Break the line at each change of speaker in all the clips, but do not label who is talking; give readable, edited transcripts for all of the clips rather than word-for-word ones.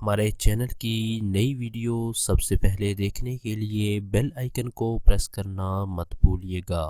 ہمارے چینل کی نئی ویڈیو سب سے پہلے دیکھنے کے لیے بیل آئیکن کو پریس کرنا مت بھولیے گا۔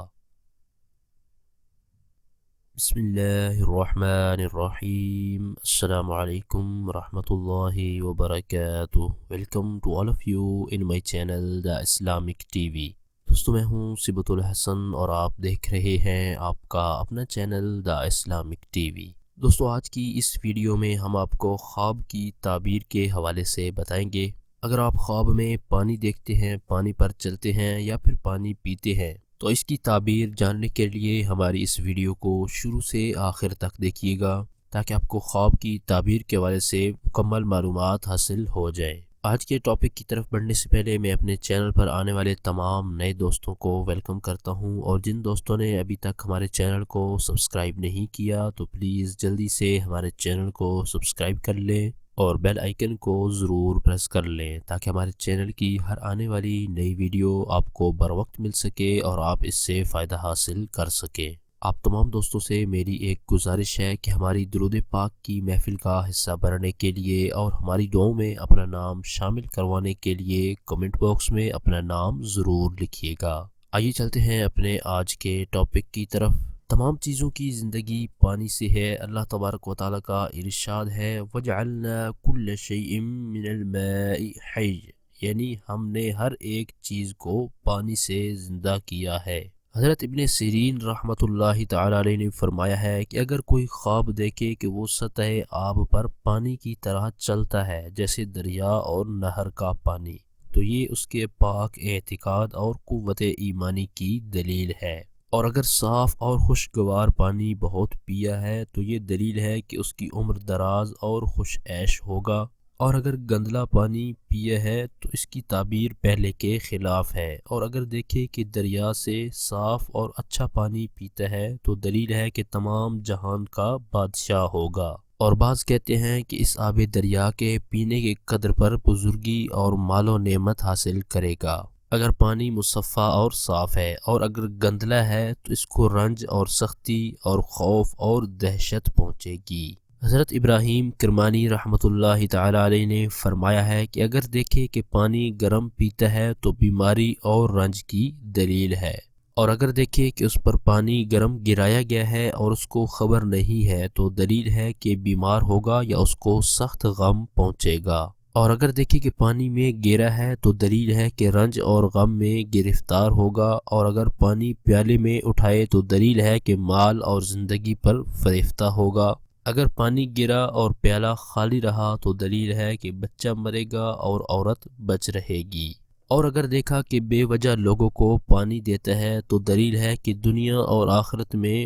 بسم اللہ الرحمن الرحیم۔ السلام علیکم ورحمۃ اللہ وبرکاتہ۔ Welcome to all of you in my channel the Islamic T V. دوستو میں ہوں صبت الحسن اور آپ دیکھ رہے ہیں آپ کا اپنا channel the Islamic T V. دوستو آج کی اس ویڈیو میں ہم آپ کو خواب کی تعبیر کے حوالے سے بتائیں گے۔ اگر آپ خواب میں پانی دیکھتے ہیں، پانی پر چلتے ہیں یا پھر پانی پیتے ہیں تو اس کی تعبیر جاننے کے لیے ہماری اس ویڈیو کو شروع سے آخر تک دیکھیے گا تاکہ آپ کو خواب کی تعبیر کے حوالے سے مکمل معلومات حاصل ہو جائیں۔ آج کے ٹاپک کی طرف بڑھنے سے پہلے میں اپنے چینل پر آنے والے تمام نئے دوستوں کو ویلکم کرتا ہوں، اور جن دوستوں نے ابھی تک ہمارے چینل کو سبسکرائب نہیں کیا تو پلیز جلدی سے ہمارے چینل کو سبسکرائب کر لیں اور بیل آئیکن کو ضرور پریس کر لیں تاکہ ہمارے چینل کی ہر آنے والی نئی ویڈیو آپ کو بر وقت مل سکے اور آپ اس سے فائدہ حاصل کر سکیں۔ آپ تمام دوستوں سے میری ایک گزارش ہے کہ ہماری درود پاک کی محفل کا حصہ بننے کے لیے اور ہماری دعاؤں میں اپنا نام شامل کروانے کے لیے کمنٹ باکس میں اپنا نام ضرور لکھیے گا۔ آئیے چلتے ہیں اپنے آج کے ٹاپک کی طرف۔ تمام چیزوں کی زندگی پانی سے ہے۔ اللہ تبارک و تعالیٰ کا ارشاد ہے وَجَعَلْنَا كُلَّ شَيْءٍ مِّنَ الْمَاءِ حَيٍّ، یعنی ہم نے ہر ایک چیز کو پانی سے زندہ کیا ہے۔ حضرت ابن سیرین رحمۃ اللہ تعالیٰ علیہ نے فرمایا ہے کہ اگر کوئی خواب دیکھے کہ وہ سطح آب پر پانی کی طرح چلتا ہے جیسے دریا اور نہر کا پانی، تو یہ اس کے پاک اعتقاد اور قوت ایمانی کی دلیل ہے۔ اور اگر صاف اور خوشگوار پانی بہت پیا ہے تو یہ دلیل ہے کہ اس کی عمر دراز اور خوش عیش ہوگا، اور اگر گندلا پانی پیا ہے تو اس کی تعبیر پہلے کے خلاف ہے۔ اور اگر دیکھے کہ دریا سے صاف اور اچھا پانی پیتا ہے تو دلیل ہے کہ تمام جہان کا بادشاہ ہوگا۔ اور بعض کہتے ہیں کہ اس آب دریا کے پینے کے قدر پر بزرگی اور مال و نعمت حاصل کرے گا۔ اگر پانی مصفا اور صاف ہے اور اگر گندلا ہے تو اس کو رنج اور سختی اور خوف اور دہشت پہنچے گی۔ حضرت ابراہیم کرمانی رحمۃ اللہ تعالیٰ علیہ نے فرمایا ہے کہ اگر دیکھے کہ پانی گرم پیتا ہے تو بیماری اور رنج کی دلیل ہے، اور اگر دیکھے کہ اس پر پانی گرم گرایا گیا ہے اور اس کو خبر نہیں ہے تو دلیل ہے کہ بیمار ہوگا یا اس کو سخت غم پہنچے گا۔ اور اگر دیکھے کہ پانی میں گیرا ہے تو دلیل ہے کہ رنج اور غم میں گرفتار ہوگا، اور اگر پانی پیالے میں اٹھائے تو دلیل ہے کہ مال اور زندگی پر فریفتہ ہوگا۔ اگر پانی گرا اور پیالہ خالی رہا تو دلیل ہے کہ بچہ مرے گا اور عورت بچ رہے گی۔ اور اگر دیکھا کہ بے وجہ لوگوں کو پانی دیتا ہے تو دلیل ہے کہ دنیا اور آخرت میں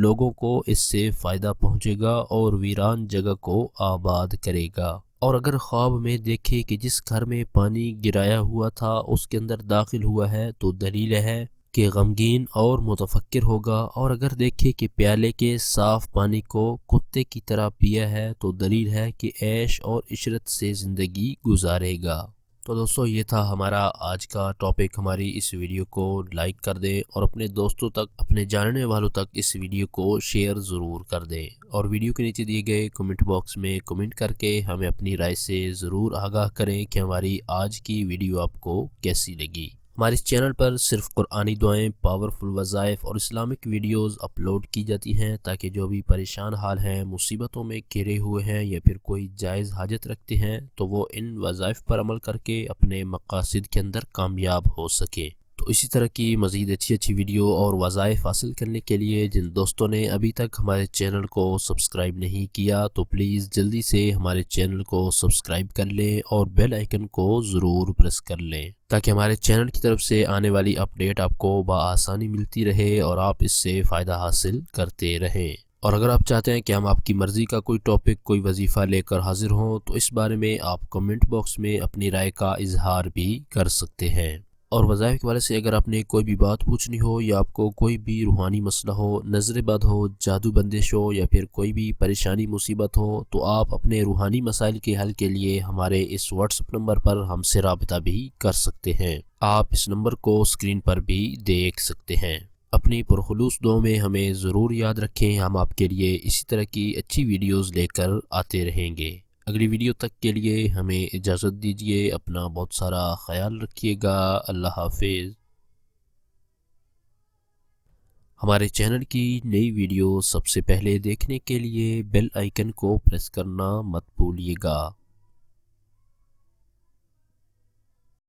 لوگوں کو اس سے فائدہ پہنچے گا اور ویران جگہ کو آباد کرے گا۔ اور اگر خواب میں دیکھے کہ جس گھر میں پانی گرایا ہوا تھا اس کے اندر داخل ہوا ہے تو دلیل ہے کہ غمگین اور متفکر ہوگا۔ اور اگر دیکھے کہ پیالے کے صاف پانی کو کتے کی طرح پیا ہے تو دلیل ہے کہ عیش اور عشرت سے زندگی گزارے گا۔ تو دوستو یہ تھا ہمارا آج کا ٹاپک۔ ہماری اس ویڈیو کو لائک کر دیں اور اپنے دوستوں تک، اپنے جاننے والوں تک اس ویڈیو کو شیئر ضرور کر دیں، اور ویڈیو کے نیچے دیے گئے کمنٹ باکس میں کمنٹ کر کے ہمیں اپنی رائے سے ضرور آگاہ کریں کہ ہماری آج کی ویڈیو آپ کو کیسی لگی۔ ہمارے اس چینل پر صرف قرآنی دعائیں، پاورفل وظائف اور اسلامک ویڈیوز اپلوڈ کی جاتی ہیں تاکہ جو بھی پریشان حال ہیں، مصیبتوں میں گھرے ہوئے ہیں یا پھر کوئی جائز حاجت رکھتے ہیں تو وہ ان وظائف پر عمل کر کے اپنے مقاصد کے اندر کامیاب ہو سکے۔ تو اسی طرح کی مزید اچھی ویڈیو اور وظائف حاصل کرنے کے لیے جن دوستوں نے ابھی تک ہمارے چینل کو سبسکرائب نہیں کیا تو پلیز جلدی سے ہمارے چینل کو سبسکرائب کر لیں اور بیل آئیکن کو ضرور پریس کر لیں تاکہ ہمارے چینل کی طرف سے آنے والی اپڈیٹ آپ کو بآسانی ملتی رہے اور آپ اس سے فائدہ حاصل کرتے رہیں۔ اور اگر آپ چاہتے ہیں کہ ہم آپ کی مرضی کا کوئی ٹاپک، کوئی وظیفہ لے کر حاضر ہوں تو اس بارے میں آپ کمنٹ باکس میں اپنی رائے کا اظہار بھی کر سکتے ہیں۔ اور وظائف کے والے سے اگر آپ نے کوئی بھی بات پوچھنی ہو یا آپ کو کوئی بھی روحانی مسئلہ ہو، نظر بد ہو، جادو بندش ہو یا پھر کوئی بھی پریشانی مصیبت ہو تو آپ اپنے روحانی مسائل کے حل کے لیے ہمارے اس واٹس ایپ نمبر پر ہم سے رابطہ بھی کر سکتے ہیں۔ آپ اس نمبر کو اسکرین پر بھی دیکھ سکتے ہیں۔ اپنی پرخلوص دعاؤں میں ہمیں ضرور یاد رکھیں، ہم آپ کے لیے اسی طرح کی اچھی ویڈیوز لے کر آتے رہیں گے۔ اگلی ویڈیو تک کے لیے ہمیں اجازت دیجیے، اپنا بہت سارا خیال رکھیے گا، اللہ حافظ۔ ہمارے چینل کی نئی ویڈیو سب سے پہلے دیکھنے کے لیے بیل آئیکن کو پریس کرنا مت بھولیے گا۔